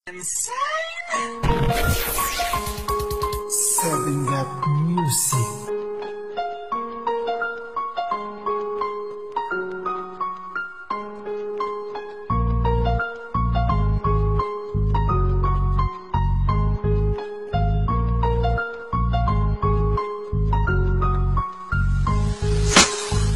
Seven Rap Music.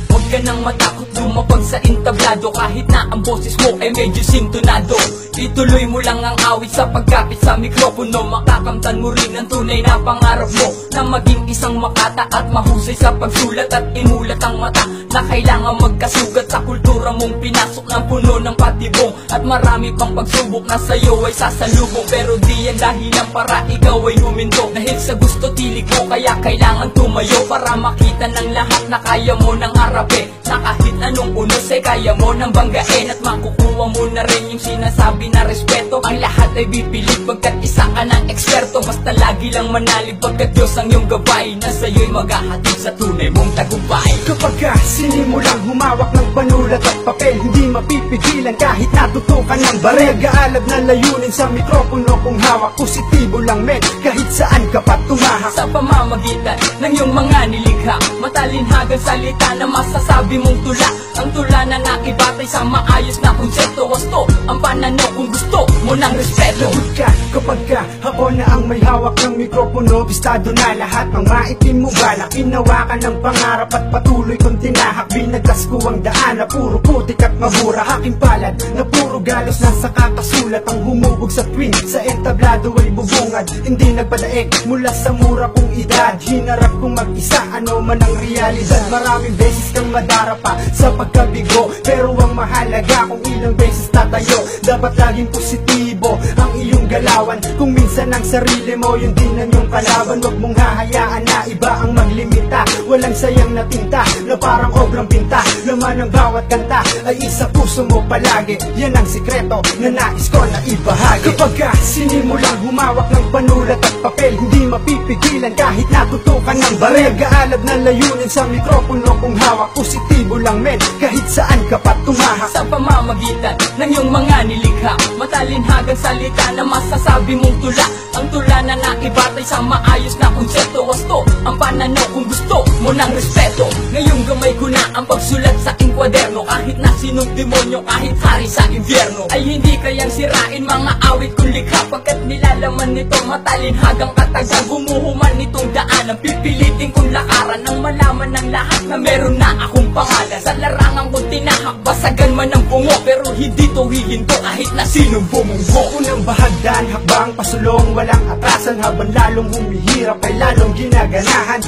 Huwag ka nang matakot lumapag sa entablado, kahit na ang boses mo ay medyo sintonado. Ituloy mo lang ang awit sa pagkapit sa mikropono. Makakamtan mo rin ang tunay na pangarap mo, na maging isang makata at mahusay sa pagsulat. At imulat ang mata na kailangan magkasugat sa kultura mong pinasok ng puno ng patibong. At marami pang pagsubok na sa'yo ay sasalubong, pero di yan dahilan para ikaw ay huminto. Dahil sa gusto tilig mo, kaya kailangan tumayo para makita ng lahat na kaya mo nang harapin. Na kahit anong unos ay kaya mo nang banggain, at makukuha mo na rin yung sinasabi na respeto. Ang lahat ay bipilit pagkat isa ka ng eksperto. Basta lagi lang manalig pagkat Diyos ang iyong gabay, na sa'yo'y maghahatid sa tunay mong tagumpay. Kapag sinimulang humawak ng panulat at papel, hindi mapipigilan kahit natutukan ng barel. Gaalab na layunin sa mikropono kung hawak, positibo lang men kahit saan ka pa tumahak. Sa pamamagitan ng iyong mga nilikha, matalinhagang salita na masasabi mong tula. Ang tula na nakibatay sa maayos na konsepto. Wasto ang pananaw kung gusto mo ng respeto. Lagot ka kapag ako na ang may hawak ng mikropono. Bistado na lahat ng maitim mo balak. Hinawakan ng pangarap at patuloy kong tinahak. Binagtas ko ang daan na puro putik at mabura. Aking palad na puro galos na sa kakasulat. Ang humubog sa twin sa entablado ay bubungad. Hindi nagpadaig mula sa mura kong edad. Hinarap kong mag-isa, ano man ang realidad. Maraming beses kang madarapa sa pagkabigo, pero ang mahalaga kung ilang beses tatayo. Dapat laging positibo ang iyong galawan. Kung minsan ang sarili mo, yun din ang iyong kalaban. Huwag mong hahayaan na iba ang maglimita. Walang sayang na tinta na parang obrang pinta. Laman ng bawat kanta ay isa puso mo palagi. Yan ang sikreto na nais ko na ibahagi. Kapag sinimulang humawak ng panulat at papel, hindi mapipigilan kahit natutukan ng barel. Gaalab na layunin sa mikropono kung hawak, positibo lang men kahit saan ka pa tumahak. Sa pamamagitan ng iyong mga nilikha, matalinhagang salita na masasabi mong tula. Ang tula na nakibatay sa maayos na konsepto. Wasto ang pananaw kung gusto mo ng respeto. Ngayong gamay ko na ang pagsulat sa aking kwaderno. Kahit na sinong demonyo, kahit hari sa impyerno, ay hindi kayang sirain mga awit kong likha. Pagkat nilalaman nito matalinhagang katagang. Gumuhuman nitong daan ang pipilitin kong lakaran, nang malaman ng lahat na meron na akong pangalan. Sa larangan kong tinahak, basagan man ang bungo, pero hindi to hihinto kahit na sinong bumunggo. Unang bahagdan, hakbang pasulong, walang atrasan. Habang lalong humihirap ay lalong ginaganahan.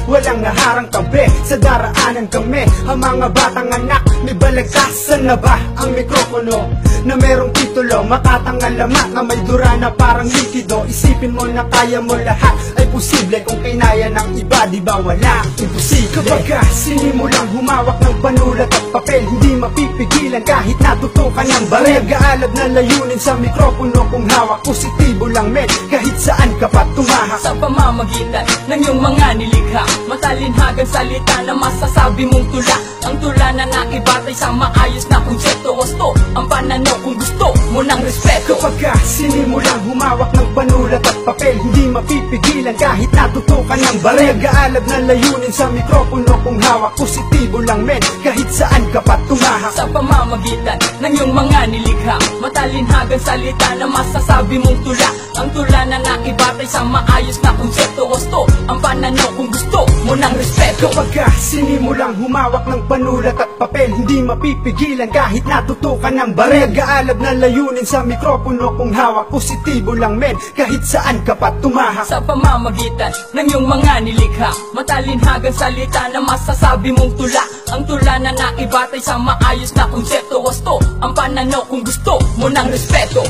Walang naharang tabi, sa daraanan kami. Ang mga batang anak, may balagtasan na ba ang mikropono na merong titulo? Makatang alamat na may dura na parang likido. Isipin mo na kaya mo lahat ay posible. Kung kinaya ng iba, di ba wala imposible? Kapag sinimulang humawak ng panulat at papel, hindi mapipigilan kahit natutukan ng barel. Gaalab na layunin sa mikropono kung hawak, positibo lang men kahit saan ka pa tumahak. Sa pamamagitan ng iyong mga nilikha, matalinhagang salita na masasabi mong tula. Ang tula na nakibatay sa maayos na konsepto. Wasto ang pananaw kung gusto mo ng respeto. Kapag sinimulang humawak ng panulat at papel, hindi mapipigilan kahit natutukan ng barel. Gaalab na layunin sa mikropono kung hawak, positibo lang men kahit saan ka pa tumahak. Sa pamamagitan ng iyong mga nilikha, matalinhagang salita na masasabi mong tula. Ang tula na nakibatay sa maayos na konsepto. Wasto ang pananaw kung gusto mo ng respeto. Kapag sinimulang humawak ng panulat at papel, hindi mapipigilan kahit natutukan ng barel. Gaalab na layunin sa mikropono kung hawak, positibo lang men kahit saan ka pa tumahak. Sa pamamagitan ng iyong mga nilikha, matalinhagang salita na masasabi mong tula. Ang tula na nakibatay sa maayos na konsepto. Wasto ang pananaw kung gusto mo ng respeto.